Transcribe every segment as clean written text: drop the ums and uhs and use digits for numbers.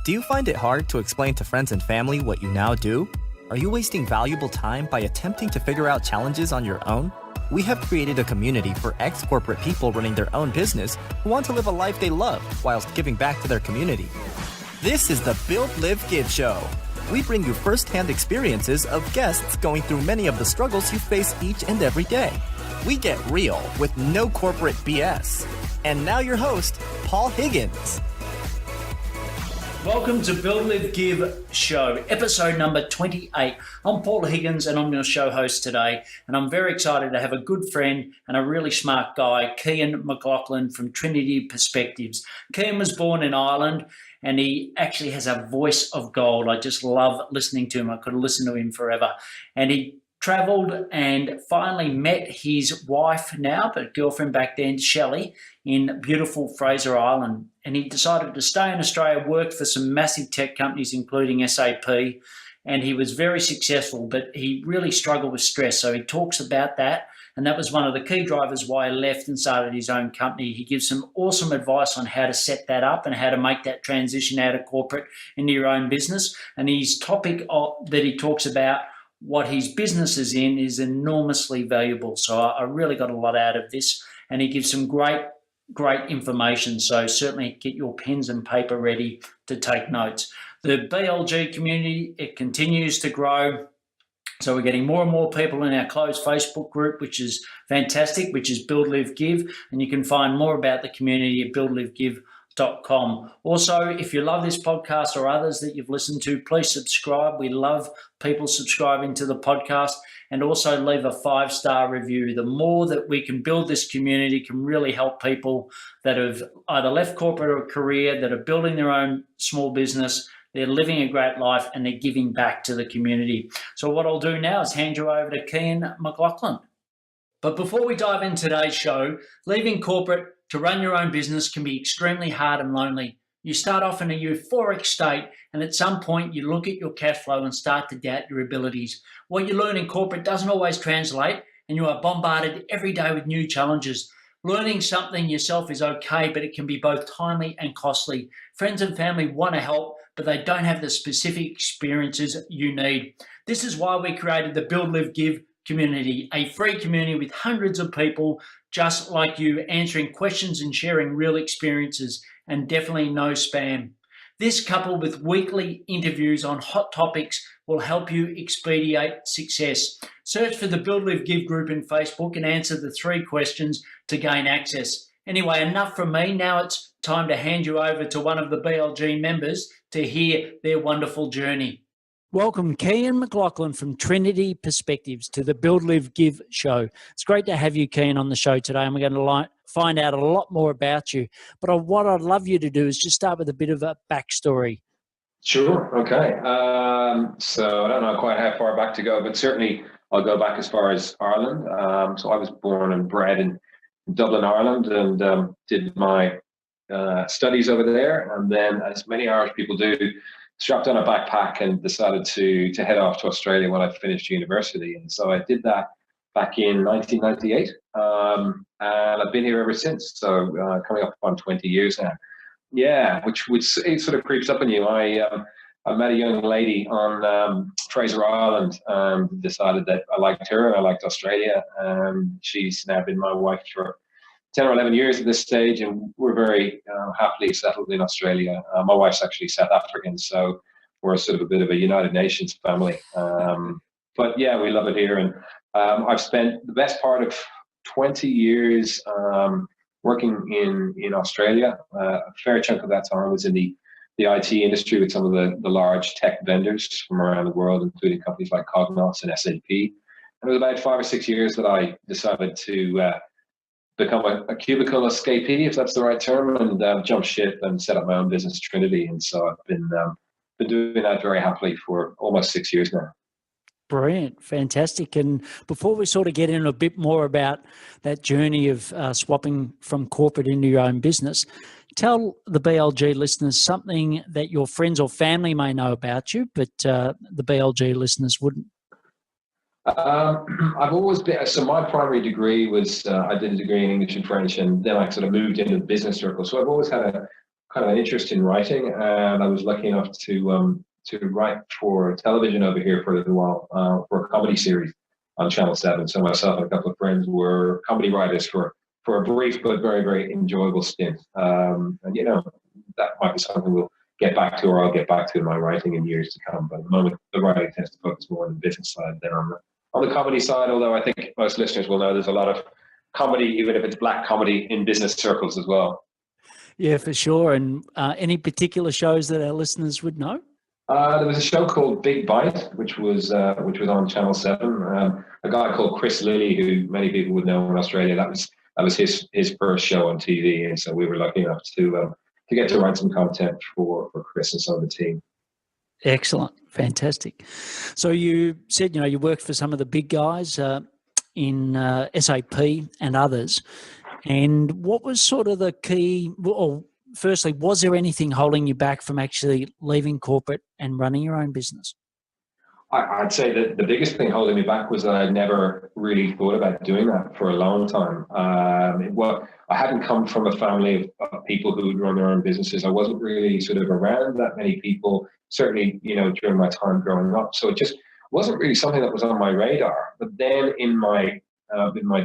Do you find it hard to explain to friends and family what you now do? Are you wasting valuable time by attempting to figure out challenges on your own? We have created a community for ex-corporate people running their own business who want to live a life they love whilst giving back to their community. This is the Build, Live, Give show. We bring you first-hand experiences of guests going through many of the struggles you face each and every day. We get real with no corporate BS. And now your host, Paul Higgins. Welcome to Build, Live, Give show, episode number 28. I'm Paul Higgins and I'm your show host today. And I'm very excited to have a good friend and a really smart guy, Cian McLoughlin from Trinity Perspectives. Cian was born in Ireland and he actually has a voice of gold. I just love listening to him. I could listen to him forever. And he travelled and finally met his wife now, but girlfriend back then, Shelley, in beautiful Fraser Island. And he decided to stay in Australia, worked for some massive tech companies, including SAP, and he was very successful, but he really struggled with stress. So he talks about that, and that was one of the key drivers why he left and started his own company. He gives some awesome advice on how to set that up and how to make that transition out of corporate into your own business. And his topic that he talks about, what his business is in, is enormously valuable. So I really got a lot out of this, and he gives some great information. So certainly get your pens and paper ready to take notes. The BLG community, it continues to grow. So we're getting more and more people in our closed Facebook group, which is fantastic, which is Build, Live, Give. And you can find more about the community at buildlivegive.com. Also, if you love this podcast or others that you've listened to, please subscribe. We love people subscribing to the podcast, and also leave a 5-star review. The more that we can build this community can really help people that have either left corporate or career, that are building their own small business, they're living a great life, and they're giving back to the community. So what I'll do now is hand you over to Cian McLoughlin. But before we dive into today's show, leaving corporate to run your own business can be extremely hard and lonely. You start off in a euphoric state, and at some point you look at your cash flow and start to doubt your abilities. What you learn in corporate doesn't always translate, and you are bombarded every day with new challenges. Learning something yourself is okay, but it can be both timely and costly. Friends and family want to help, but they don't have the specific experiences you need. This is why we created the Build, Live, Give community, a free community with hundreds of people just like you, answering questions and sharing real experiences, and definitely no spam. This, coupled with weekly interviews on hot topics, will help you expedite success. Search for the Build, Live, Give group in Facebook and answer the 3 questions to gain access. Anyway, enough from me. Now it's time to hand you over to one of the BLG members to hear their wonderful journey. Welcome, Cian McLoughlin from Trinity Perspectives to the Build, Live, Give show. It's great to have you, Cian, on the show today, and we're going to find out a lot more about you. But what I'd love you to do is just start with a bit of a backstory. Sure, okay. So I don't know quite how far back to go, but certainly I'll go back as far as Ireland. So I was born and bred in Dublin, Ireland, and did my studies over there. And then, as many Irish people do, strapped on a backpack and decided to head off to Australia when I finished university. And so I did that back in 1998, and I've been here ever since. So coming up on 20 years now. Yeah, which it sort of creeps up on you. I met a young lady on Fraser Island and decided that I liked her and I liked Australia. She's now been my wife for 10 or 11 years at this stage, and we're very happily settled in Australia. My wife's actually South African, so we're sort of a bit of a United Nations family. But yeah, we love it here. And I've spent the best part of 20 years working in Australia. A fair chunk of that time was in the IT industry with some of the large tech vendors from around the world, including companies like Cognos and SAP. And it was about 5 or 6 years that I decided to become a cubicle escapee, if that's the right term, and jump ship and set up my own business, Trinity. And so I've been doing that very happily for almost 6 years now. Brilliant. Fantastic. And before we sort of get in a bit more about that journey of swapping from corporate into your own business, tell the BLG listeners something that your friends or family may know about you, but the BLG listeners wouldn't. I've always been, so my primary degree was, I did a degree in English and French, and then I sort of moved into the business circle. So I've always had a kind of an interest in writing, and I was lucky enough to write for television over here for a little while, for a comedy series on Channel 7. So myself and a couple of friends were comedy writers for a brief but very, very enjoyable stint. And, that might be something we'll get back to, or I'll get back to in my writing in years to come. But at the moment, the writing tends to focus more on the business side than on the comedy side, although I think most listeners will know there's a lot of comedy, even if it's black comedy, in business circles as well. Yeah, for sure. And any particular shows that our listeners would know? There was a show called Big Bite, which was on Channel 7. A guy called Chris Lilly, who many people would know in Australia. That was his first show on TV, and so we were lucky enough to get to write some content for Chris and some of the team. Excellent, fantastic. So you said you worked for some of the big guys in SAP and others. And what was sort of the key? Well, firstly, was there anything holding you back from actually leaving corporate and running your own business? I'd say that the biggest thing holding me back was that I'd never really thought about doing that for a long time. I hadn't come from a family of people who would run their own businesses. I wasn't really sort of around that many people, certainly, during my time growing up. So it just wasn't really something that was on my radar. But then in my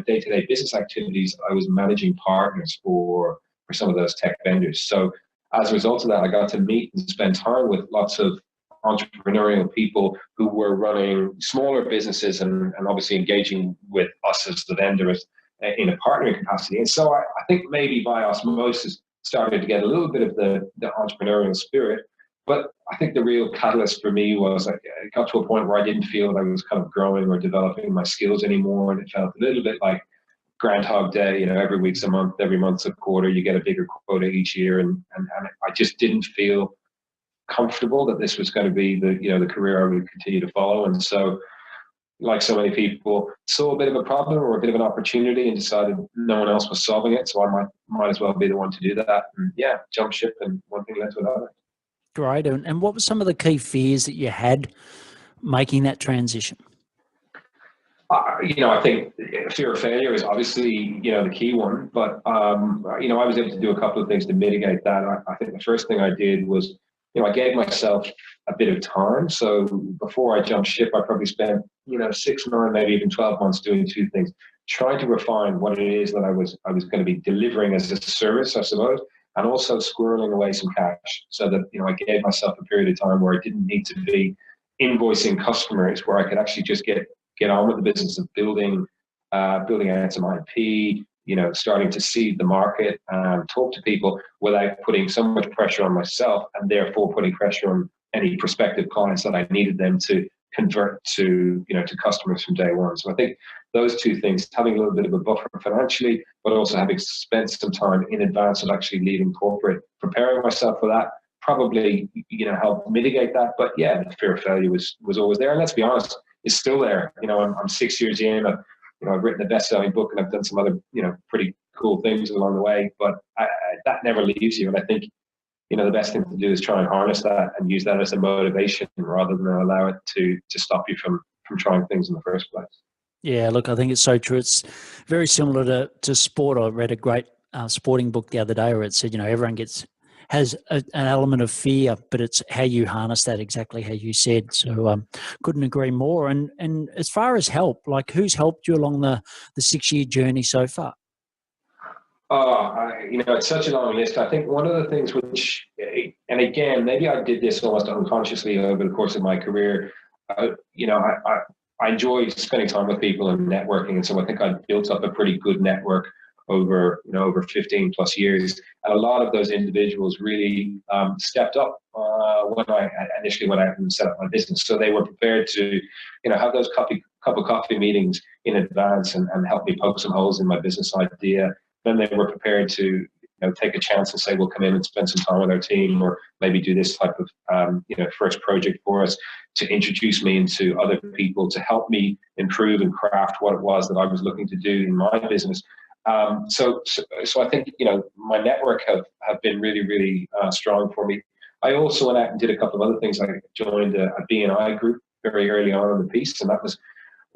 day-to-day business activities, I was managing partners for some of those tech vendors. So as a result of that, I got to meet and spend time with lots of entrepreneurial people who were running smaller businesses and obviously engaging with us as the vendors in a partnering capacity. And so I think maybe by osmosis started to get a little bit of the entrepreneurial spirit. But I think the real catalyst for me was I got to a point where I didn't feel that I was kind of growing or developing my skills anymore. And it felt a little bit like Groundhog Day, every week's a month, every month's a quarter, you get a bigger quota each year. And I just didn't feel comfortable that this was going to be the career I would continue to follow. And so, like so many people, saw a bit of a problem or a bit of an opportunity and decided no one else was solving it. So I might as well be the one to do that. And jump ship, and one thing led to another. Great. And what were some of the key fears that you had making that transition? I think fear of failure is obviously, the key one. But, I was able to do a couple of things to mitigate that. I think the first thing I did was, I gave myself a bit of time. So before I jumped ship, I probably spent, 6, 9, maybe even 12 months doing two things, trying to refine what it is that I was going to be delivering as a service, I suppose, and also squirreling away some cash so that, I gave myself a period of time where I didn't need to be invoicing customers, where I could actually just get on with the business of building out some IP, starting to seed the market and talk to people without putting so much pressure on myself, and therefore putting pressure on any prospective clients that I needed them to convert to customers from day one. So I think those two things, having a little bit of a buffer financially, but also having spent some time in advance of actually leaving corporate, preparing myself for that, probably helped mitigate that. But the fear of failure was always there, and let's be honest, it's still there. I'm 6 years in. I've written a best-selling book, and I've done some other, pretty cool things along the way. But that never leaves you. And I think, the best thing to do is try and harness that and use that as a motivation rather than allow it to stop you from trying things in the first place. Yeah, look, I think it's so true. It's very similar to sport. I read a great sporting book the other day where it said, everyone has an element of fear, but it's how you harness that, exactly how you said. So couldn't agree more. And as far as help, like who's helped you along the 6-year journey so far? It's such a long list. I think one of the things which, and again, maybe I did this almost unconsciously over the course of my career, I enjoy spending time with people and networking. And so I think I built up a pretty good network over 15 plus years. And a lot of those individuals really stepped up when I initially went out and set up my business. So they were prepared to, have those cup of coffee meetings in advance and help me poke some holes in my business idea. Then they were prepared to, take a chance and say, we'll come in and spend some time with our team, or maybe do this type of, first project for us, to introduce me into other people, to help me improve and craft what it was that I was looking to do in my business. So I think, my network have been really, really strong for me. I also went out and did a couple of other things. I joined a B&I group very early on in the piece, and that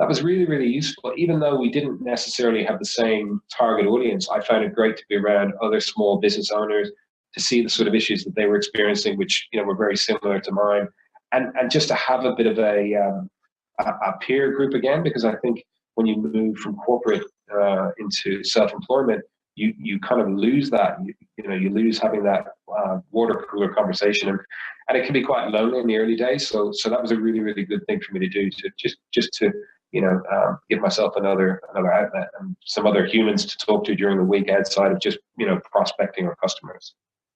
was really, really useful. Even though we didn't necessarily have the same target audience, I found it great to be around other small business owners to see the sort of issues that they were experiencing, which were very similar to mine, and just to have a bit of a peer group again, because I think when you move from corporate into self-employment, you kind of lose that. You lose having that water cooler conversation, and it can be quite lonely in the early days. So that was a really, really good thing for me to do, to just to give myself another outlet and some other humans to talk to during the week outside of just prospecting our customers.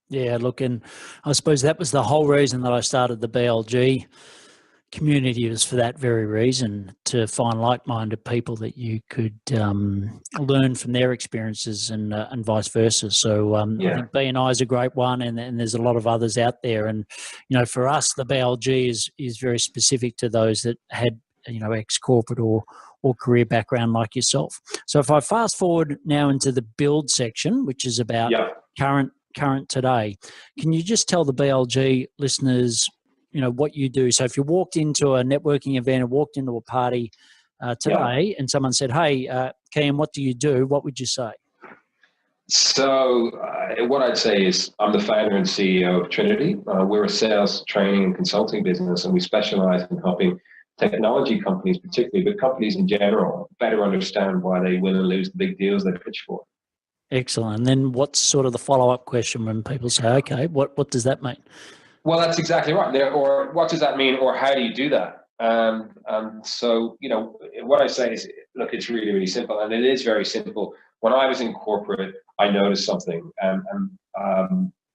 Yeah, look, and I suppose that was the whole reason that I started the BLG community, was for that very reason, to find like-minded people that you could learn from their experiences and vice versa. So I think BNI is a great one, and there's a lot of others out there. And for us, the BLG is very specific to those that had ex-corporate or career background like yourself. So if I fast forward now into the build section, which is about current today, can you just tell the BLG listeners what you do? So if you walked into a networking event or walked into a party today and someone said, hey, Cian, what do you do? What would you say? So what I'd say is I'm the founder and CEO of Trinity. We're a sales, training, and consulting business, and we specialize in helping technology companies particularly, but companies in general, better understand why they win and lose the big deals they pitch for. Excellent. And then what's sort of the follow-up question when people say, okay, what does that mean? Well, that's exactly right. Or what does that mean, or how do you do that? So, what I say is, look, it's really, really simple, and it is very simple. When I was in corporate, I noticed something, and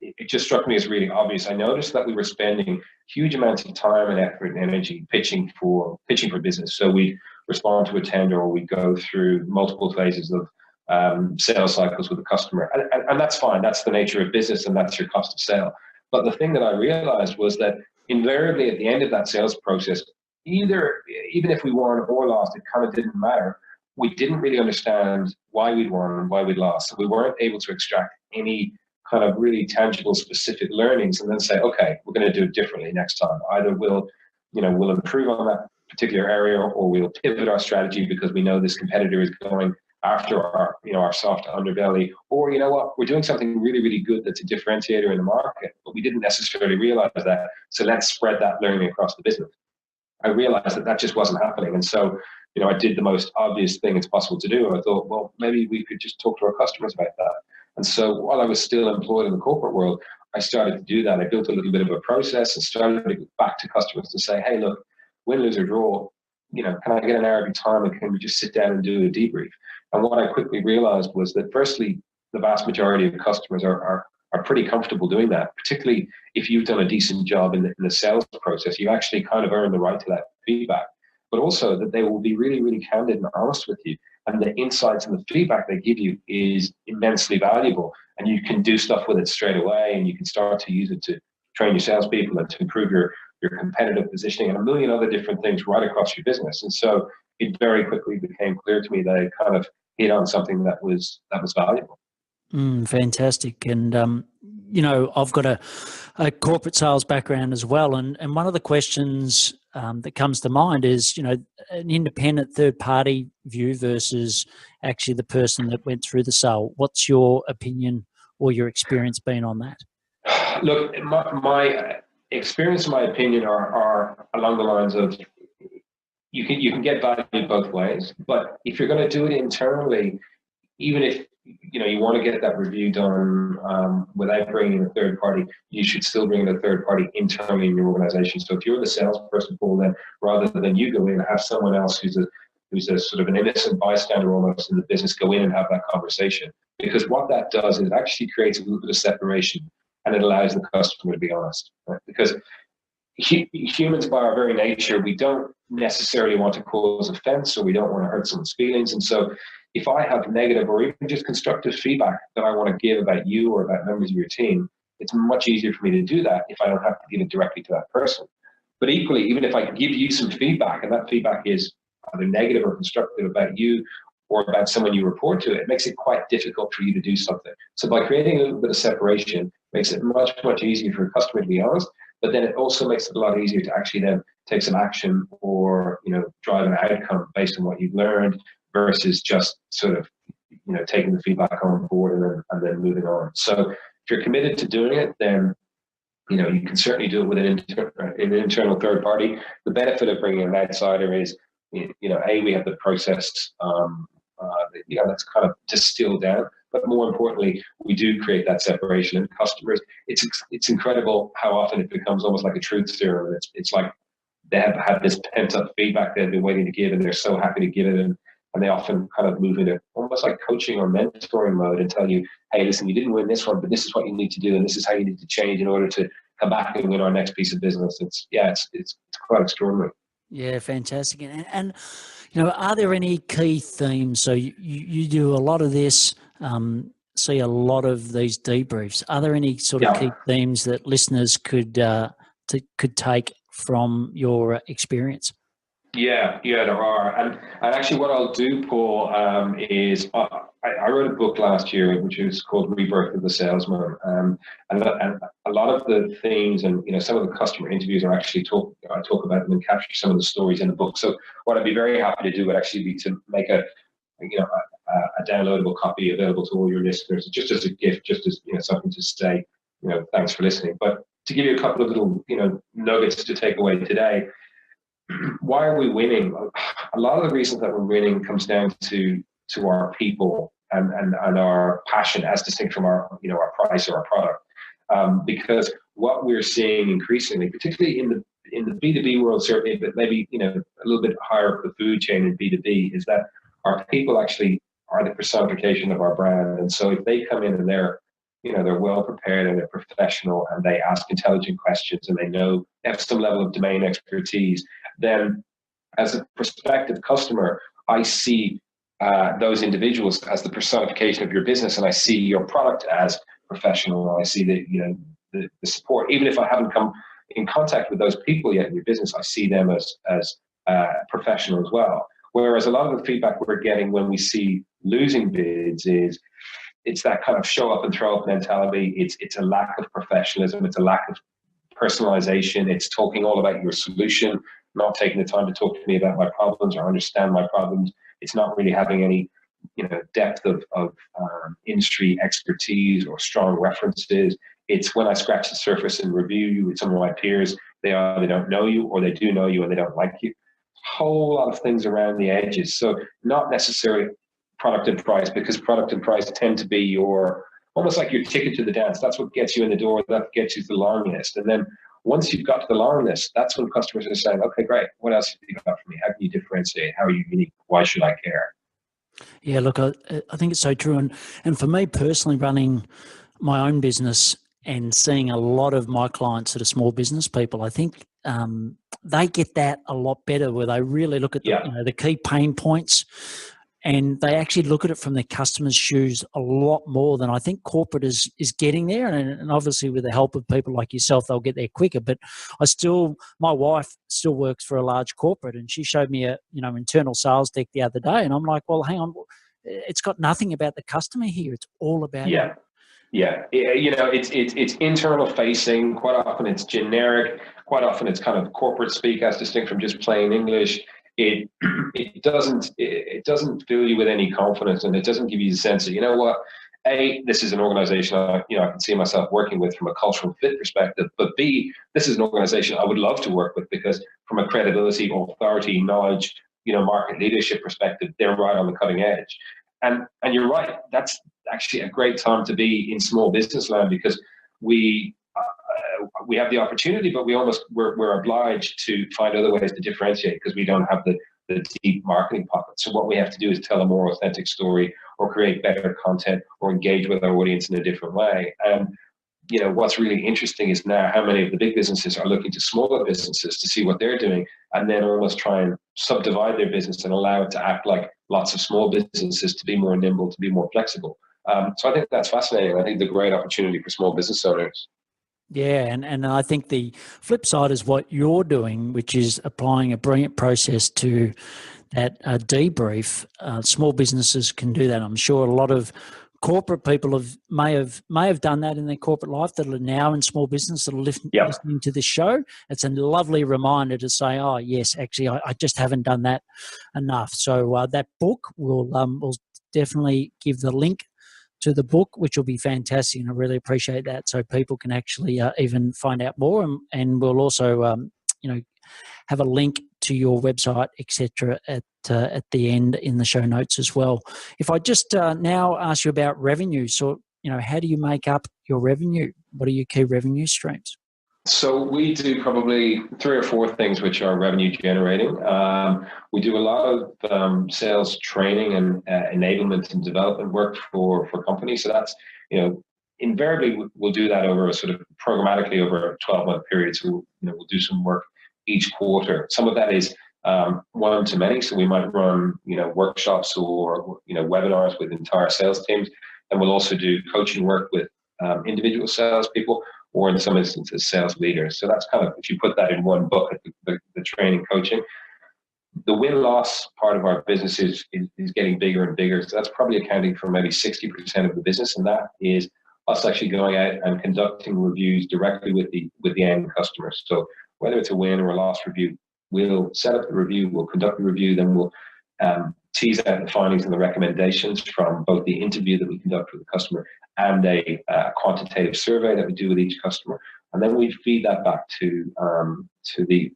it just struck me as really obvious. I noticed that we were spending huge amounts of time and effort and energy pitching for business. So we respond to a tender, or we go through multiple phases of sales cycles with the customer, and that's fine. That's the nature of business, and that's your cost of sale. But the thing that I realized was that invariably at the end of that sales process, even if we won or lost, it kind of didn't matter. We didn't really understand why we'd won and why we'd lost. So we weren't able to extract any kind of really tangible, specific learnings and then say, okay, we're going to do it differently next time. Either we'll improve on that particular area, or we'll pivot our strategy because we know this competitor is going after our soft underbelly, or we're doing something really, really good that's a differentiator in the market, but we didn't necessarily realize that. So let's spread that learning across the business. I realized that just wasn't happening, and so I did the most obvious thing it's possible to do. I thought, well, maybe we could just talk to our customers about that. And so while I was still employed in the corporate world, I started to do that. I built a little bit of a process and started to go back to customers to say, hey, look, win, lose, or draw, can I get an hour of your time, and can we just sit down and do a debrief? And what I quickly realized was that, firstly, the vast majority of customers are pretty comfortable doing that, particularly if you've done a decent job in the sales process. You actually kind of earn the right to that feedback, but also that they will be really, really candid and honest with you. And the insights and the feedback they give you is immensely valuable. And you can do stuff with it straight away, and you can start to use it to train your salespeople and to improve your competitive positioning and a million other different things right across your business. And so it very quickly became clear to me that I kind of hit on something that was valuable. Fantastic. And, I've got a corporate sales background as well. And one of the questions that comes to mind is, an independent third-party view versus actually the person that went through the sale. What's your opinion or your experience been on that? Look, my experience and my opinion are along the lines of, you can get value both ways, but if you're going to do it internally, even if you want to get that review done without bringing in a third party, you should still bring in a third party internally in your organization. So if you're the salesperson, Paul, then rather than you go in and have someone else who's a sort of an innocent bystander almost in the business go in and have that conversation, because what that does is it actually creates a little bit of separation, and it allows the customer to be honest, right? Because humans, by our very nature, we don't necessarily want to cause offense, or we don't want to hurt someone's feelings. And so if I have negative or even just constructive feedback that I want to give about you or about members of your team, it's much easier for me to do that if I don't have to give it directly to that person. But equally, even if I give you some feedback, and that feedback is either negative or constructive about you or about someone you report to, it makes it quite difficult for you to do something. So by creating a little bit of separation, makes it much, much easier for a customer to be honest, but then it also makes it a lot easier to actually then take some action or, drive an outcome based on what you've learned, versus just sort of, taking the feedback on board and then moving on. So If you're committed to doing it, then you can certainly do it with an internal third party. The benefit of bringing an outsider is, we have the process, that's kind of distilled down. But more importantly, we do create that separation in customers. It's incredible how often it becomes almost like a truth serum. It's like they have had this pent up feedback they've been waiting to give, and they're so happy to give it. And they often kind of move into almost like coaching or mentoring mode and tell you, hey, listen, you didn't win this one, but this is what you need to do, and this is how you need to change in order to come back and win our next piece of business. It's quite extraordinary. Yeah, fantastic. And are there any key themes? So you do a lot of this, see a lot of these debriefs. Are there any sort of key themes that listeners could take from your experience? Yeah, there are. And actually what I'll do, Paul, is I wrote a book last year, which is called Rebirth of the Salesman. And a lot of the themes and, some of the customer interviews are actually I talk about them and capture some of the stories in the book. So what I'd be very happy to do would actually be to make a downloadable copy available to all your listeners, just as a gift, just as, something to say, thanks for listening. But to give you a couple of little, nuggets to take away today. Why are we winning? A lot of the reasons that we're winning comes down to our people and our passion, as distinct from our price or our product. Because what we're seeing increasingly, particularly in the B2B world, certainly, but maybe a little bit higher up the food chain in B2B, is that our people actually are the personification of our brand. And so if they come in and they're well prepared and they're professional and they ask intelligent questions and they have some level of domain expertise, then as a prospective customer, I see those individuals as the personification of your business, and I see your product as professional. I see the support, even if I haven't come in contact with those people yet in your business, I see them as professional as well. Whereas a lot of the feedback we're getting when we see losing bids is it's that kind of show up and throw up mentality. It's a lack of professionalism. It's a lack of personalization. It's talking all about your solution, not taking the time to talk to me about my problems or understand my problems. It's not really having any, depth of industry expertise or strong references. It's when I scratch the surface and review you with some of my peers, they either don't know you or they do know you and they don't like you. Whole lot of things around the edges. So not necessarily product and price, because product and price tend to be almost like your ticket to the dance. That's what gets you in the door. That gets you to the long list. And then once you've got to the long list, that's when customers are saying, okay, great. What else have you got for me? How can you differentiate? How are you unique? Why should I care? Yeah, look, I think it's so true. And for me personally, running my own business and seeing a lot of my clients that are small business people, I think they get that a lot better, where they really look at the key pain points, and they actually look at it from their customers' shoes a lot more than I think corporate is getting there. And obviously with the help of people like yourself, they'll get there quicker. But my wife still works for a large corporate, and she showed me a internal sales deck the other day, and I'm like, well, hang on, it's got nothing about the customer here. It's all about you. Yeah. It's internal facing. Quite often it's generic. Quite often it's kind of corporate speak, as distinct from just plain English. It doesn't fill you with any confidence, and it doesn't give you the sense that, this is an organization I can see myself working with from a cultural fit perspective, but B, this is an organization I would love to work with, because from a credibility, authority, knowledge, market leadership perspective, they're right on the cutting edge. And you're right, that's actually a great time to be in small business land, because we have the opportunity, but we're obliged to find other ways to differentiate, because we don't have the deep marketing pocket. So what we have to do is tell a more authentic story, or create better content, or engage with our audience in a different way. And what's really interesting is now how many of the big businesses are looking to smaller businesses to see what they're doing, and then almost try and subdivide their business and allow it to act like lots of small businesses, to be more nimble, to be more flexible. So I think that's fascinating. I think the great opportunity for small business owners. Yeah, and I think the flip side is what you're doing, which is applying a brilliant process to that debrief. Small businesses can do that. I'm sure a lot of corporate people may have done that in their corporate life, that are now in small business, that are listening to this show. It's a lovely reminder to say, oh yes, actually I just haven't done that enough. So that book will definitely give the link to the book, which will be fantastic, and I really appreciate that. So people can actually even find out more, and we'll also, have a link to your website, etc., at the end in the show notes as well. If I just now ask you about revenue, so how do you make up your revenue? What are your key revenue streams? So we do probably 3 or 4 things which are revenue generating. We do a lot of sales training and enablement and development work for companies. So that's, invariably we'll do that over a sort of programmatically over a 12-month period. So, we'll do some work each quarter. Some of that is one-to-many. So we might run, workshops or, webinars with entire sales teams. And we'll also do coaching work with individual salespeople, or in some instances, sales leaders. So that's kind of, if you put that in one bucket, the training coaching. The win-loss part of our business is getting bigger and bigger. So that's probably accounting for maybe 60% of the business. And that is us actually going out and conducting reviews directly with the end customers. So whether it's a win or a loss review, we'll set up the review, we'll conduct the review, then we'll tease out the findings and the recommendations from both the interview that we conduct with the customer and a quantitative survey that we do with each customer, and then we feed that back to the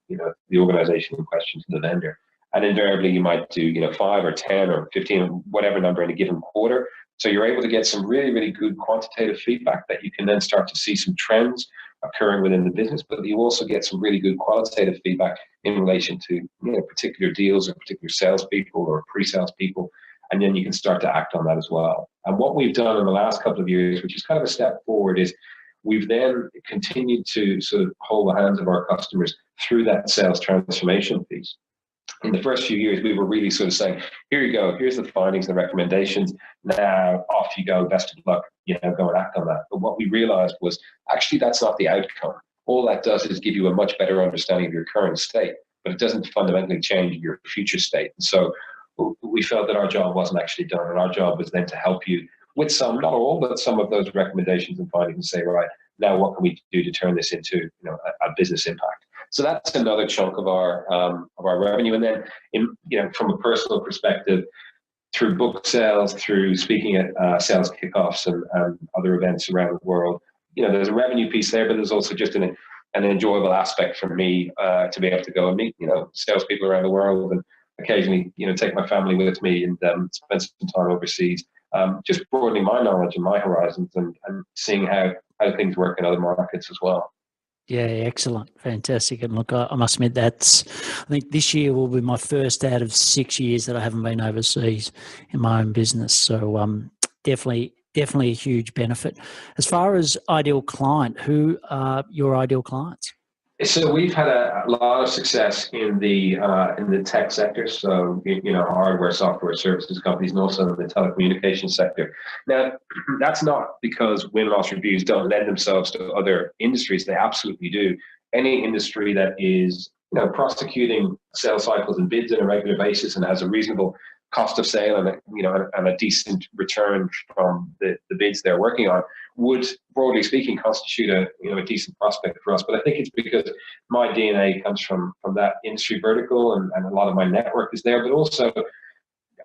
organization in question, to the vendor. And invariably, you might do 5 or 10 or 15, whatever number in a given quarter. So you're able to get some really, really good quantitative feedback that you can then start to see some trends occurring within the business, but you also get some really good qualitative feedback in relation to particular deals or particular salespeople or pre-sales people, and then you can start to act on that as well. And what we've done in the last couple of years, which is kind of a step forward, is we've then continued to sort of hold the hands of our customers through that sales transformation piece. In the first few years, we were really sort of saying, here you go, here's the findings and the recommendations. Now off you go, best of luck, go and act on that. But what we realized was actually that's not the outcome. All that does is give you a much better understanding of your current state, but it doesn't fundamentally change your future state. And so we felt that our job wasn't actually done, and our job was then to help you with some, not all, but some of those recommendations and findings, and say, right, now what can we do to turn this into a business impact? So that's another chunk of our revenue. And then, from a personal perspective, through book sales, through speaking at sales kickoffs and other events around the world, there's a revenue piece there, but there's also just an enjoyable aspect for me to be able to go and meet salespeople around the world, and occasionally take my family with me and spend some time overseas, just broadening my knowledge and my horizons, and seeing how things work in other markets as well. Yeah, excellent. Fantastic. And look, I must admit I think this year will be my first out of 6 years that I haven't been overseas in my own business. So definitely a huge benefit. As far as ideal client, who are your ideal clients? So we've had a lot of success in the tech sector. So, hardware, software, services companies, and also in the telecommunications sector. Now, that's not because win-loss reviews don't lend themselves to other industries. They absolutely do. Any industry that is, prosecuting sales cycles and bids on a regular basis and has a reasonable cost of sale and a decent return from the bids they're working on would, broadly speaking, constitute a decent prospect for us. But I think it's because my DNA comes from that industry vertical, and a lot of my network is there. But also,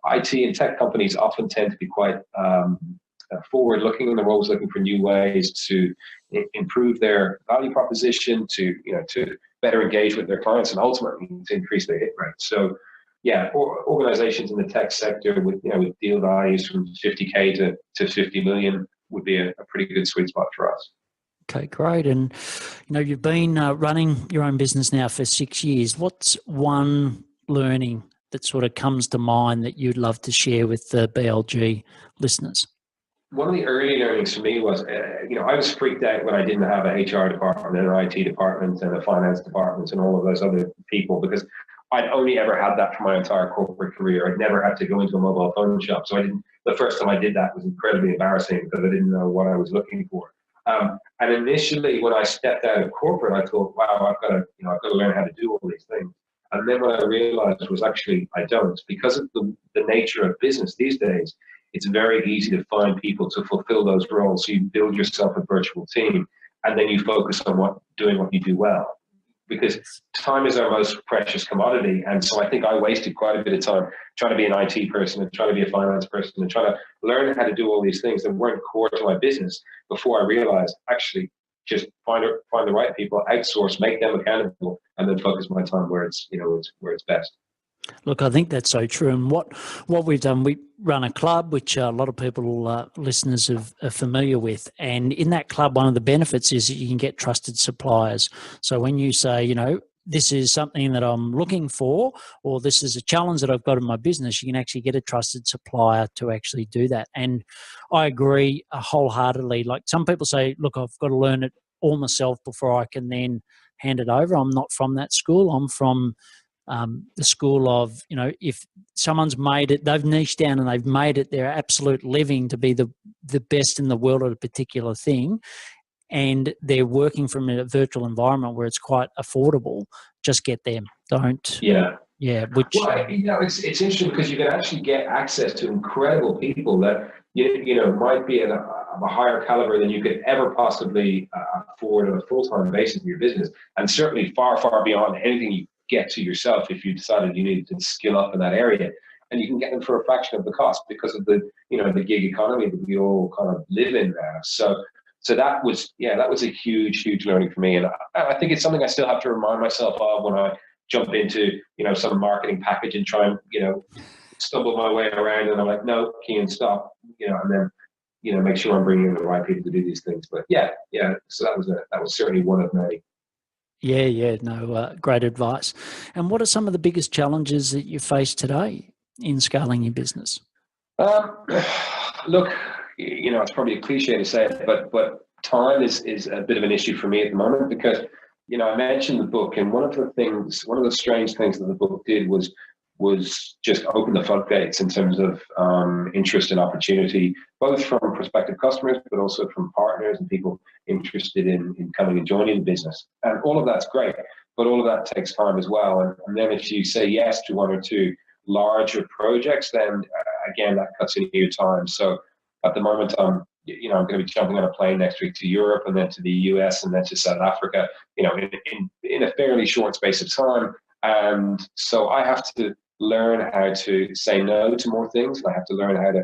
IT and tech companies often tend to be quite forward-looking, and they're always looking for new ways to improve their value proposition, to better engage with their clients, and ultimately to increase their hit rate. So, yeah, organizations in the tech sector with deal values from 50K to 50 million would be a pretty good sweet spot for us. Okay, great. And you've been running your own business now for 6 years. What's one learning that sort of comes to mind that you'd love to share with the BLG listeners? One of the early learnings for me was, I was freaked out when I didn't have a HR department and an IT department and a finance department and all of those other people, because I'd only ever had that for my entire corporate career. I'd never had to go into a mobile phone shop. So the first time I did that was incredibly embarrassing because I didn't know what I was looking for. And initially when I stepped out of corporate, I thought, wow, I've got to learn how to do all these things. And then what I realized was actually I don't, because of the nature of business these days. It's very easy to find people to fulfill those roles. So you build yourself a virtual team, and then you focus on doing what you do well. because time is our most precious commodity. And so I think I wasted quite a bit of time trying to be an IT person and trying to be a finance person and trying to learn how to do all these things that weren't core to my business before I realized actually just find the right people, outsource, make them accountable, and then focus my time where it's where it's best. Look, I think that's so true. And what we've done, we run a club, which a lot of people, listeners, are familiar with. And in that club, one of the benefits is that you can get trusted suppliers. So when you say, this is something that I'm looking for, or this is a challenge that I've got in my business, you can actually get a trusted supplier to actually do that. And I agree wholeheartedly. Like some people say, look, I've got to learn it all myself before I can then hand it over. I'm not from that school. I'm from the school of, if someone's made it, they've niched down and they've made it their absolute living to be the best in the world at a particular thing, and they're working from a virtual environment where it's quite affordable, just get them. Don't. Yeah. Yeah. It's interesting because you can actually get access to incredible people that, might be at a higher caliber than you could ever possibly afford on a full-time basis in your business. And certainly far, far beyond anything you get to yourself if you decided you needed to skill up in that area. And you can get them for a fraction of the cost because of the gig economy that we all kind of live in now. So that was a huge learning for me. And I think it's something I still have to remind myself of when I jump into, some marketing package and try and, stumble my way around. And I'm like, no, Cian, stop, and then, make sure I'm bringing in the right people to do these things. But so that was certainly one of many. Yeah, great advice. And what are some of the biggest challenges that you face today in scaling your business? Look, it's probably a cliche to say it, but time is a bit of an issue for me at the moment because, I mentioned the book, and one of the strange things that the book did was just open the floodgates in terms of interest and opportunity, both from prospective customers, but also from partners and people interested in coming and joining the business. And all of that's great, but all of that takes time as well. And then if you say yes to one or two larger projects, then again, that cuts into your time. So at the moment, I'm going to be jumping on a plane next week to Europe and then to the US and then to South Africa, in a fairly short space of time. And so I have to learn how to say no to more things. And I have to learn how to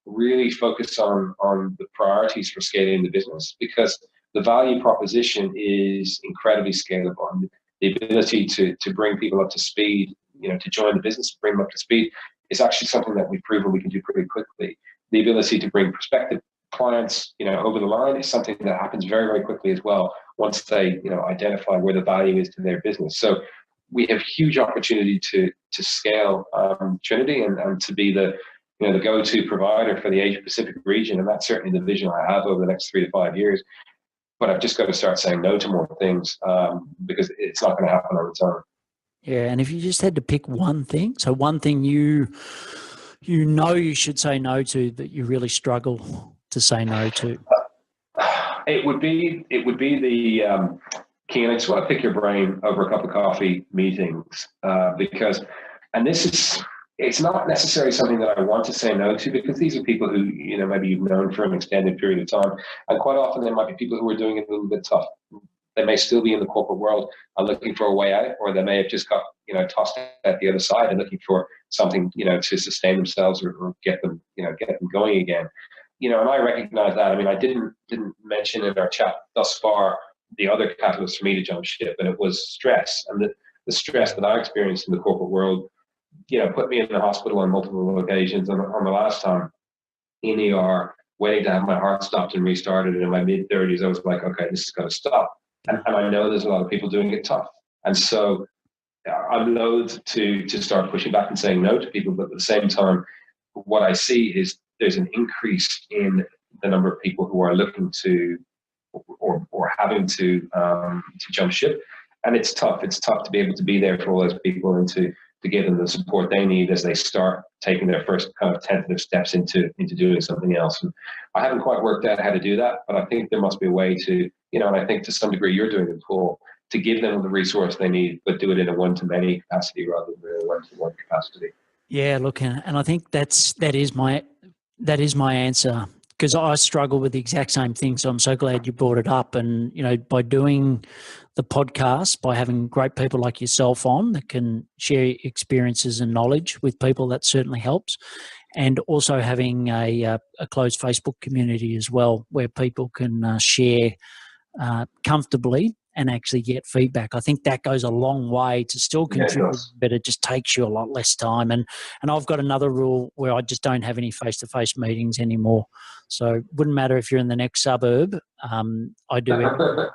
really focus on the priorities for scaling the business, because the value proposition is incredibly scalable. And the ability to bring people up to speed, to join the business, bring them up to speed, is actually something that we've proven we can do pretty quickly. The ability to bring prospective clients, over the line is something that happens very, very quickly as well once they, identify where the value is to their business. So we have huge opportunity to scale Trinity and to be the go-to provider for the Asia Pacific region, and that's certainly the vision I have over the next 3 to 5 years. But I've just got to start saying no to more things because it's not going to happen on its own. Yeah, and if you just had to pick one thing, so one thing you should say no to, but you really struggle to say no to, it would be the Cian, I just want to pick your brain over a cup of coffee meetings because, and it's not necessarily something that I want to say no to, because these are people who, maybe you've known for an extended period of time. And quite often there might be people who are doing it a little bit tough. They may still be in the corporate world and looking for a way out, or they may have just got, tossed at the other side and looking for something, to sustain themselves or get them going again. And I recognize that. I mean, I didn't mention in our chat thus far the other catalyst for me to jump ship, and it was stress. And the stress that I experienced in the corporate world, put me in the hospital on multiple occasions. And on the last time in ER, waiting to have my heart stopped and restarted. And in my mid-30s, I was like, okay, this is going to stop. And I know there's a lot of people doing it tough. And so I'm loath to start pushing back and saying no to people. But at the same time, what I see is there's an increase in the number of people who are looking to or having to jump ship. And it's tough. It's tough to be able to be there for all those people and to give them the support they need as they start taking their first kind of tentative steps into doing something else. And I haven't quite worked out how to do that, but I think there must be a way to, and I think to some degree you're doing it, Paul, to give them the resource they need, but do it in a one-to-many capacity rather than a one-to-one capacity. Yeah, look, and I think that is my answer, because I struggle with the exact same thing. So I'm so glad you brought it up. And, by doing the podcast by having great people like yourself on that can share experiences and knowledge with people. That certainly helps. And also having a closed Facebook community as well, where people can share comfortably and actually get feedback. I think that goes a long way to still contribute, but it just takes you a lot less time. And I've got another rule where I just don't have any face-to-face meetings anymore. So it wouldn't matter if you're in the next suburb. I do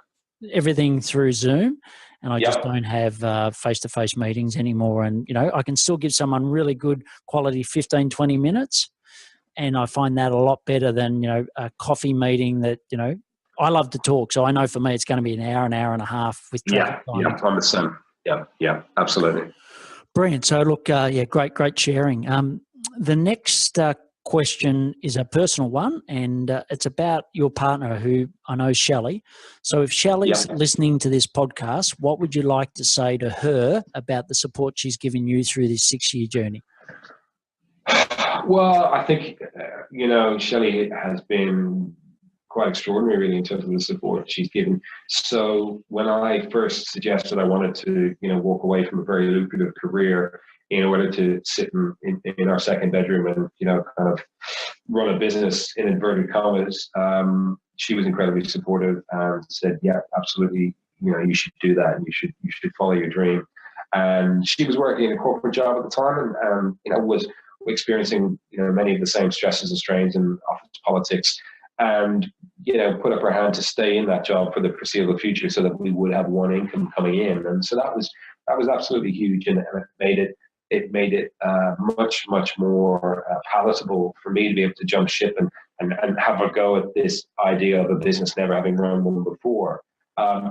everything through Zoom, and I just don't have face-to-face meetings anymore. And, I can still give someone really good quality 15, 20 minutes. And I find that a lot better than, a coffee meeting that, I love to talk. So I know for me, it's going to be an hour and a half with traffic time. Yeah, I'm the same. Yeah, absolutely. Brilliant. So look, great sharing. The next question is a personal one, and it's about your partner, who I know is Shelley. So if Shelley's listening to this podcast, what would you like to say to her about the support she's given you through this 6-year journey? Well, I think, Shelley has been quite extraordinary, really, in terms of the support she's given. So when I first suggested I wanted to, walk away from a very lucrative career in order to sit in our second bedroom and, kind of run a business in inverted commas, she was incredibly supportive and said, yeah, absolutely, you should do that, and you should follow your dream. And she was working in a corporate job at the time, and was experiencing, many of the same stresses and strains in office politics, and put up her hand to stay in that job for the foreseeable future, so that we would have one income coming in. And so that was absolutely huge, and it made it much more palatable for me to be able to jump ship and have a go at this idea of a business, never having run one before.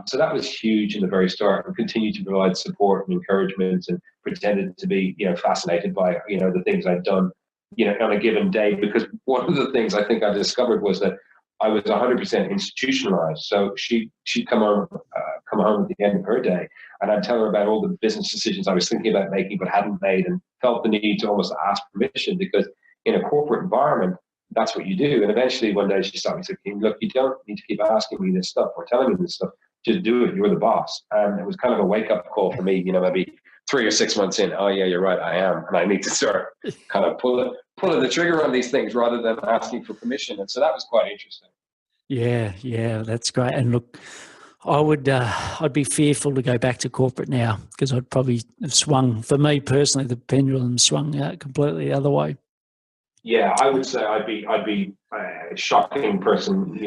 So that was huge in the very start, and continued to provide support and encouragement, and pretended to be fascinated by the things I'd done on a given day, because one of the things I think I discovered was that I was 100% institutionalized. So she'd come home at the end of her day, and I'd tell her about all the business decisions I was thinking about making but hadn't made, and felt the need to almost ask permission, because in a corporate environment, that's what you do. And eventually one day she stopped me and said, look, you don't need to keep asking me this stuff or telling me this stuff. Just do it. You're the boss. And it was kind of a wake-up call for me, maybe 3 or 6 months in. Oh, yeah, you're right, I am. And I need to start kind of pulling the trigger on these things rather than asking for permission. And so that was quite interesting. Yeah, that's great. And look, I'd be fearful to go back to corporate now, because I'd probably have swung, for me personally, the pendulum swung out completely the other way. Yeah, I would say I'd be a shocking person,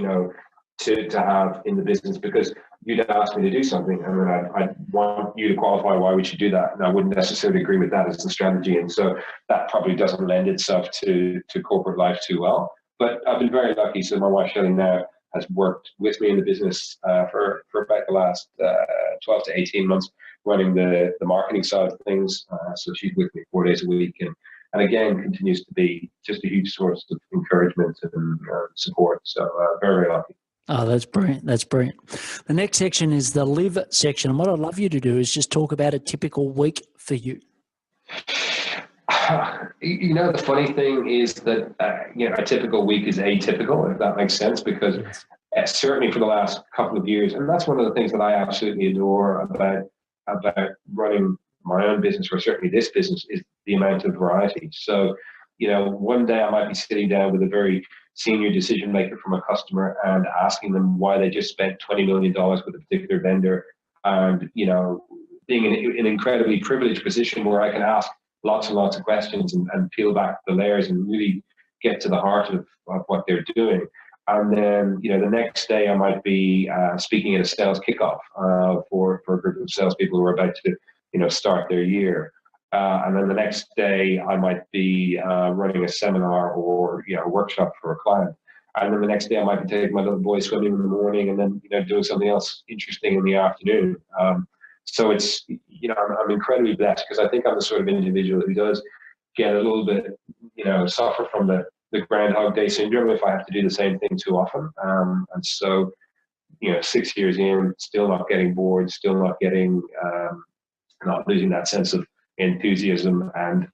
to have in the business, because you'd ask me to do something, and then I'd want you to qualify why we should do that, and I wouldn't necessarily agree with that as the strategy, and so that probably doesn't lend itself to corporate life too well. But I've been very lucky. So my wife Shelley now has worked with me in the business for about the last 12 to 18 months, running the marketing side of things. So she's with me 4 days a week, and again continues to be just a huge source of encouragement and support. So very, very lucky. Oh, that's brilliant. That's brilliant. The next section is the live section. And what I'd love you to do is just talk about a typical week for you. The funny thing is that, a typical week is atypical, if that makes sense, because certainly for the last couple of years, and that's one of the things that I absolutely adore about running my own business, or certainly this business, is the amount of variety. So, one day I might be sitting down with a very senior decision maker from a customer and asking them why they just spent $20 million with a particular vendor, and, being in an incredibly privileged position where I can ask lots and lots of questions and peel back the layers and really get to the heart of what they're doing. And then, the next day I might be speaking at a sales kickoff for a group of salespeople who are about to, start their year. And then the next day I might be running a seminar or, a workshop for a client. And then the next day I might be taking my little boy swimming in the morning, and then, doing something else interesting in the afternoon. So it's, I'm incredibly blessed, because I think I'm the sort of individual who does get a little bit, suffer from the Groundhog Day syndrome if I have to do the same thing too often. And so, 6 years in, still not getting bored, still not getting, not losing that sense of enthusiasm, and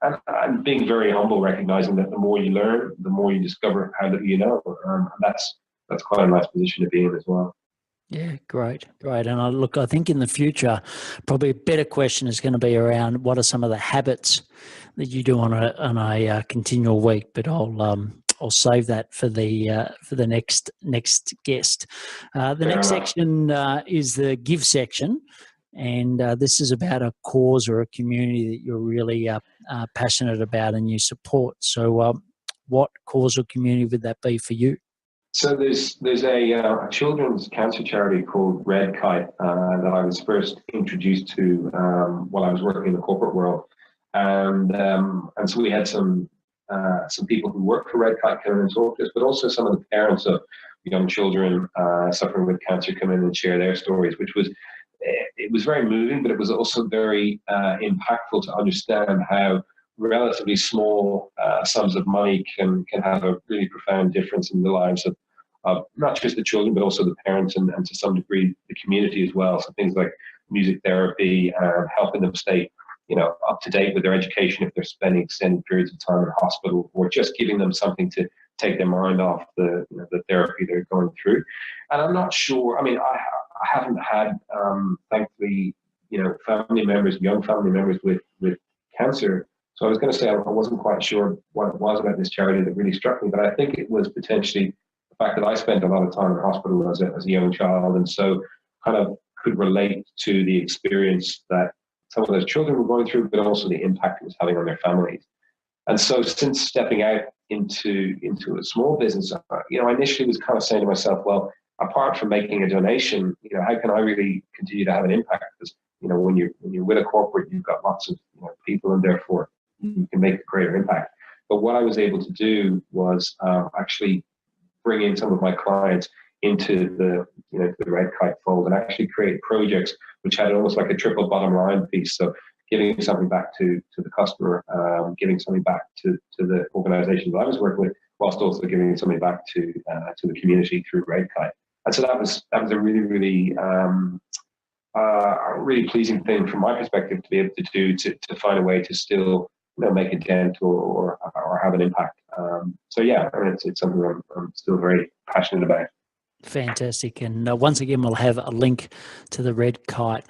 being very humble, recognizing that the more you learn, the more you discover how little you know. That's quite a nice position to be in as well. Yeah, great. And I think in the future, probably a better question is going to be around what are some of the habits that you do on a continual week. But I'll save that for the next guest. The Fair next enough. section is the give section, and this is about a cause or a community that you're really passionate about and you support. So, what cause or community would that be for you? So there's a children's cancer charity called Red Kite that I was first introduced to while I was working in the corporate world, and so we had some people who work for Red Kite come in and talk to us, but also some of the parents of young children suffering with cancer come in and share their stories, which was it was very moving, but it was also very impactful to understand how relatively small sums of money can have a really profound difference in the lives of not just the children, but also the parents and to some degree the community as well. So things like music therapy and helping them stay, up to date with their education if they're spending extended periods of time in hospital, or just giving them something to take their mind off the therapy they're going through. And I'm not sure. I mean, I haven't had, thankfully, family members, young family members with cancer. So I was going to say I wasn't quite sure what it was about this charity that really struck me, but I think it was potentially the fact that I spent a lot of time in hospital as a young child, and so kind of could relate to the experience that some of those children were going through, but also the impact it was having on their families. And so since stepping out into a small business, I initially was kind of saying to myself, well, apart from making a donation, how can I really continue to have an impact? Because when you're with a corporate, you've got lots of people, and therefore you can make a greater impact. But what I was able to do was actually bring in some of my clients into the Red Kite fold and actually create projects which had almost like a triple bottom line piece. So giving something back to the customer, giving something back to the organizations that I was working with, whilst also giving something back to the community through Red Kite. And so that was a really, really a really pleasing thing from my perspective to be able to do, to find a way to still make a dent or have an impact. So yeah, I mean, it's something I'm still very passionate about. Fantastic. And once again, we'll have a link to the Red Kite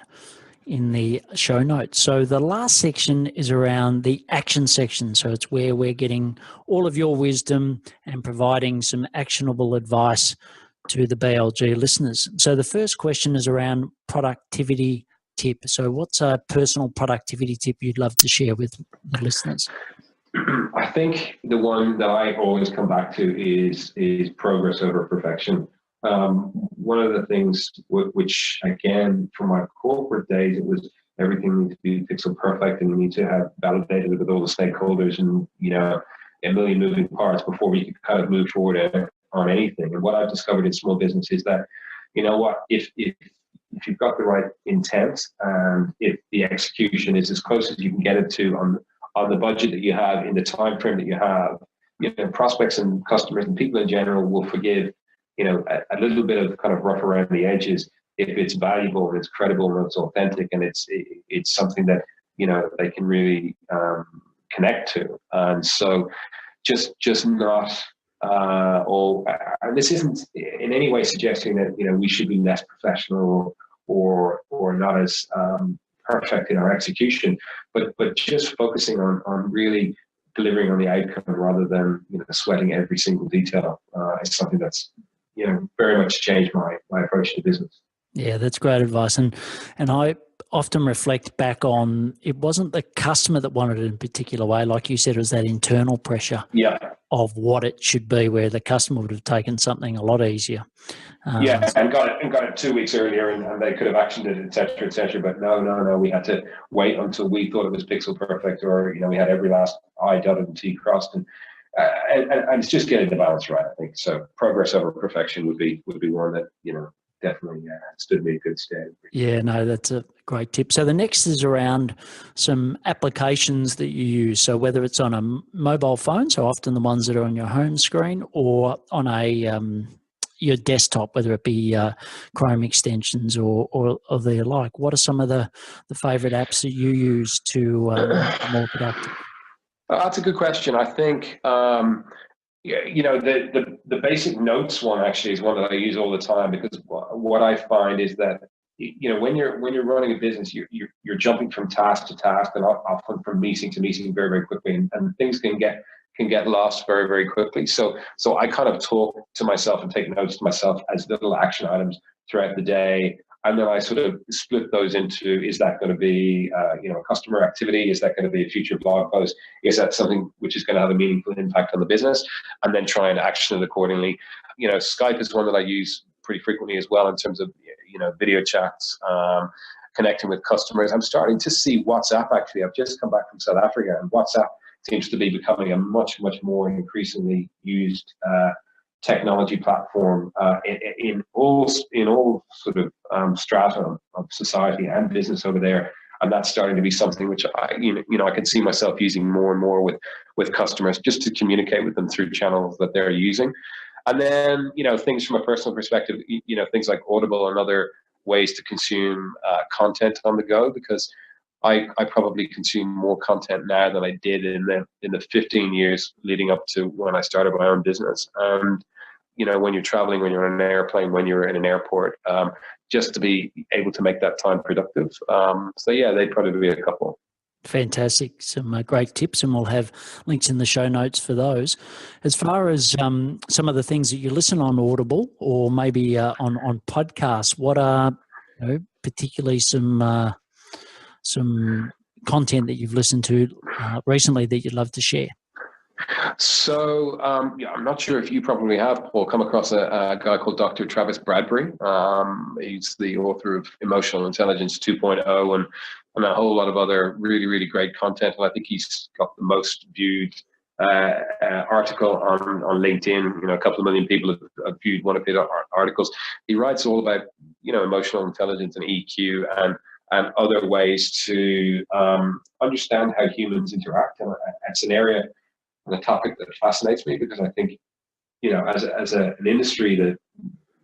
in the show notes. So the last section is around the action section. So it's where we're getting all of your wisdom and providing some actionable advice to the BLG listeners. So the first question is around productivity tip. So what's a personal productivity tip you'd love to share with the listeners? I think the one that I always come back to is progress over perfection. One of the things which, again, from my corporate days, it was everything needs to be pixel perfect, and you need to have validated it with all the stakeholders and a million moving parts before we could kind of move forward on anything. And what I've discovered in small business is that, if you've got the right intent and if the execution is as close as you can get it to on the budget that you have in the time frame that you have, prospects and customers and people in general will forgive a little bit of kind of rough around the edges if it's valuable and it's credible and it's authentic and it's something that they can really connect to. And so just not and this isn't in any way suggesting that we should be less professional or not as perfect in our execution, but just focusing on really delivering on the outcome rather than sweating every single detail is something that's very much changed my approach to business. Yeah, that's great advice. And I often reflect back on, it wasn't the customer that wanted it in a particular way. Like you said, it was that internal pressure of what it should be, where the customer would have taken something a lot easier. And got it 2 weeks earlier and they could have actioned it, et cetera, et cetera. But no, we had to wait until we thought it was pixel perfect, or, we had every last I dotted and T crossed. And it's just getting the balance right, I think. So progress over perfection would be one that, definitely stood me in good stead. Yeah, no, that's a great tip. So the next is around some applications that you use. So whether it's on a mobile phone, so often the ones that are on your home screen, or on your desktop, whether it be Chrome extensions or the like. What are some of the favorite apps that you use to make it more productive? That's a good question. I think Yeah, the basic notes one actually is one that I use all the time, because what I find is that when you're running a business, you're jumping from task to task, and often from meeting to meeting very, very quickly, and things can get lost very, very quickly. So I kind of talk to myself and take notes to myself as little action items throughout the day. And then I sort of split those into, is that going to be, a customer activity? Is that going to be a future blog post? Is that something which is going to have a meaningful impact on the business? And then try and action it accordingly. Skype is one that I use pretty frequently as well in terms of, video chats, connecting with customers. I'm starting to see WhatsApp, actually. I've just come back from South Africa, and WhatsApp seems to be becoming a much, much more increasingly used technology platform in all sort of strata of society and business over there, and that's starting to be something which I can see myself using more and more with customers, just to communicate with them through channels that they're using. And then things from a personal perspective, things like Audible and other ways to consume content on the go, because I probably consume more content now than I did in the 15 years leading up to when I started my own business. And when you're traveling, when you're on an airplane, when you're in an airport, just to be able to make that time productive. So yeah, they'd probably be a couple. Fantastic. Some great tips, and we'll have links in the show notes for those. As far as some of the things that you listen on Audible or maybe on podcasts, what are particularly some content that you've listened to recently that you'd love to share? So, I'm not sure if you probably have, Paul, come across a guy called Dr. Travis Bradbury. He's the author of Emotional Intelligence 2.0 and a whole lot of other really, really great content. And I think he's got the most viewed article on LinkedIn. A couple of million people have viewed one of his articles. He writes all about, emotional intelligence and EQ and other ways to understand how humans interact. And it's an area and a topic that fascinates me, because I think, as an industry that,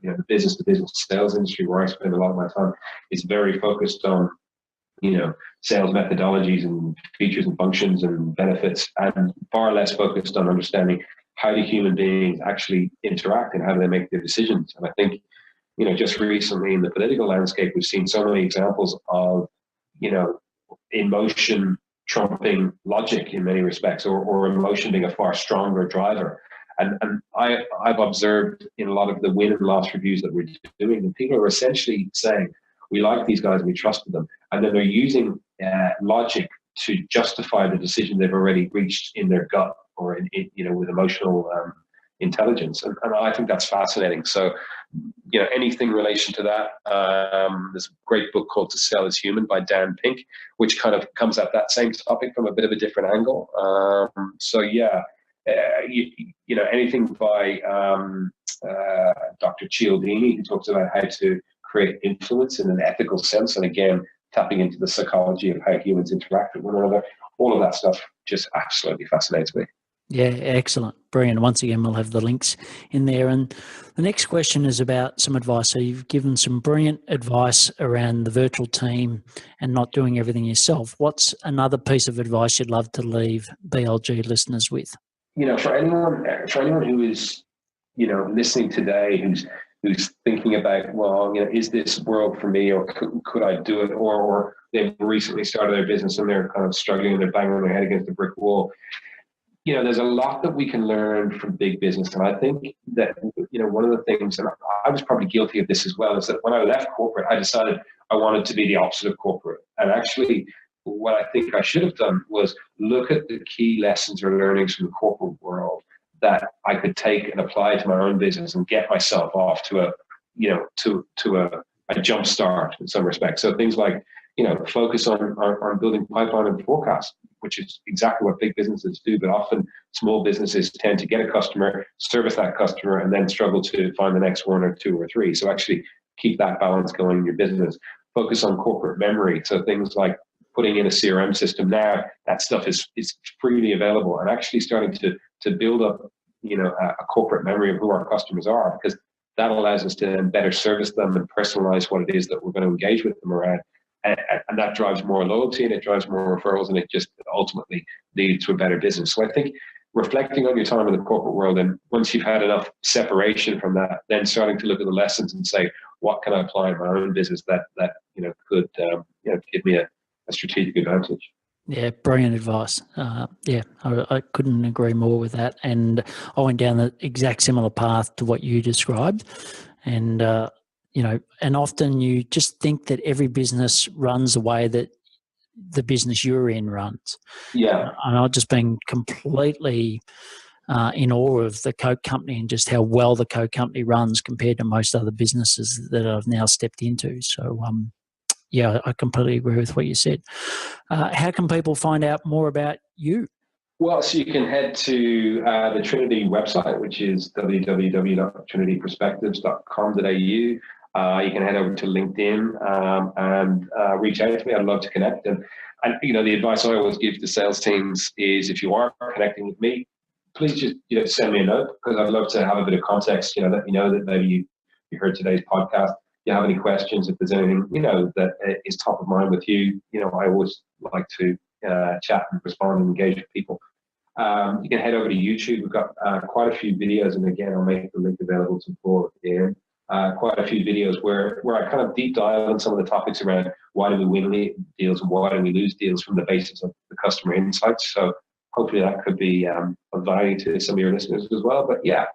the business-to-business sales industry, where I spend a lot of my time, is very focused on, sales methodologies and features and functions and benefits, and far less focused on understanding how do human beings actually interact and how do they make their decisions. And I think, just recently in the political landscape, we've seen so many examples of, emotion trumping logic in many respects, or emotion being a far stronger driver. And I've observed in a lot of the win and loss reviews that we're doing, that people are essentially saying, we like these guys and we trusted them. And then they're using logic to justify the decision they've already reached in their gut, or with emotional intelligence. And I think that's fascinating. So, anything in relation to that, there's a great book called To Sell is Human by Dan Pink, which kind of comes at that same topic from a bit of a different angle. So yeah, anything by Dr. Cialdini, who talks about how to create influence in an ethical sense. And again, tapping into the psychology of how humans interact with one another. All of that stuff just absolutely fascinates me. Yeah, excellent. Brilliant. Once again, we'll have the links in there. And the next question is about some advice. So you've given some brilliant advice around the virtual team and not doing everything yourself. What's another piece of advice you'd love to leave BLG listeners with? For anyone who is, listening today, who's thinking about, well, is this world for me, or could I do it? Or they've recently started their business and they're kind of struggling and they're banging their head against a brick wall. There's a lot that we can learn from big business. And I think that, one of the things, and I was probably guilty of this as well, is that when I left corporate, I decided I wanted to be the opposite of corporate. And actually, what I think I should have done was look at the key lessons or learnings from the corporate world that I could take and apply to my own business and get myself off to a jump start in some respects. So things like, focus on building pipeline and forecast, which is exactly what big businesses do. But often small businesses tend to get a customer, service that customer, and then struggle to find the next one or two or three. So actually keep that balance going in your business. Focus on corporate memory. So things like putting in a CRM system now, that stuff is freely available, and actually starting to build up, a corporate memory of who our customers are, because that allows us to then better service them and personalize what it is that we're going to engage with them around. And that drives more loyalty, and it drives more referrals, and it just ultimately leads to a better business. So I think reflecting on your time in the corporate world, and once you've had enough separation from that, then starting to look at the lessons and say, what can I apply in my own business that could give me a strategic advantage. Yeah, brilliant advice. I couldn't agree more with that. And I went down the exact similar path to what you described. And, and often you just think that every business runs the way that the business you're in runs. Yeah. And I've just been completely in awe of the Coke company and just how well the Coke company runs compared to most other businesses that I've now stepped into. So, I completely agree with what you said. How can people find out more about you? Well, so you can head to the Trinity website, which is www.trinityperspectives.com.au. You can head over to LinkedIn and reach out to me. I'd love to connect. And the advice I always give to sales teams is, if you are connecting with me, please just send me a note, because I'd love to have a bit of context. Let me know that maybe you heard today's podcast. You have any questions, if there's anything that is top of mind with you, I always like to chat and respond and engage with people. You can head over to YouTube. We've got quite a few videos, and again, I'll make the link available to Paul at the end. Quite a few videos where I kind of deep dive on some of the topics around why do we win deals and why do we lose deals from the basis of the customer insights. So hopefully that could be of value to some of your listeners as well. But yeah,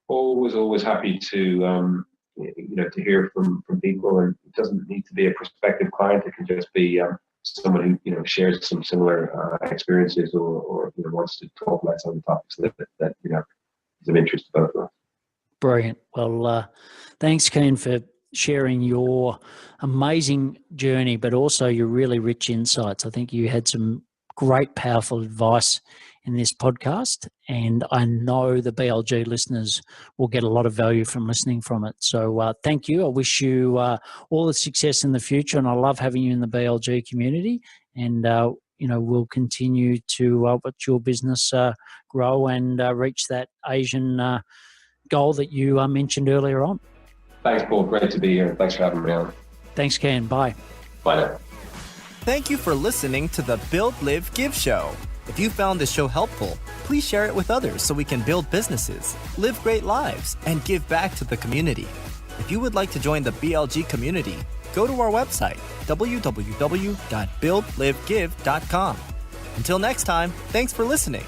always happy to to hear from people, and it doesn't need to be a prospective client. It can just be someone who shares some similar experiences or wants to talk about some of the topics that is of interest to both of us. Brilliant. Well, thanks, Cian, for sharing your amazing journey, but also your really rich insights. I think you had some great, powerful advice in this podcast, and I know the BLG listeners will get a lot of value from listening from it. So thank you. I wish you all the success in the future, and I love having you in the BLG community, and we'll continue to watch your business grow and reach that Asian goal that you mentioned earlier on. Thanks, Paul. Great to be here. Thanks for having me on. Thanks, Cian. Bye. Bye now. Thank you for listening to the Build, Live, Give show. If you found this show helpful, please share it with others so we can build businesses, live great lives, and give back to the community. If you would like to join the BLG community, go to our website, www.buildlivegive.com. Until next time, thanks for listening.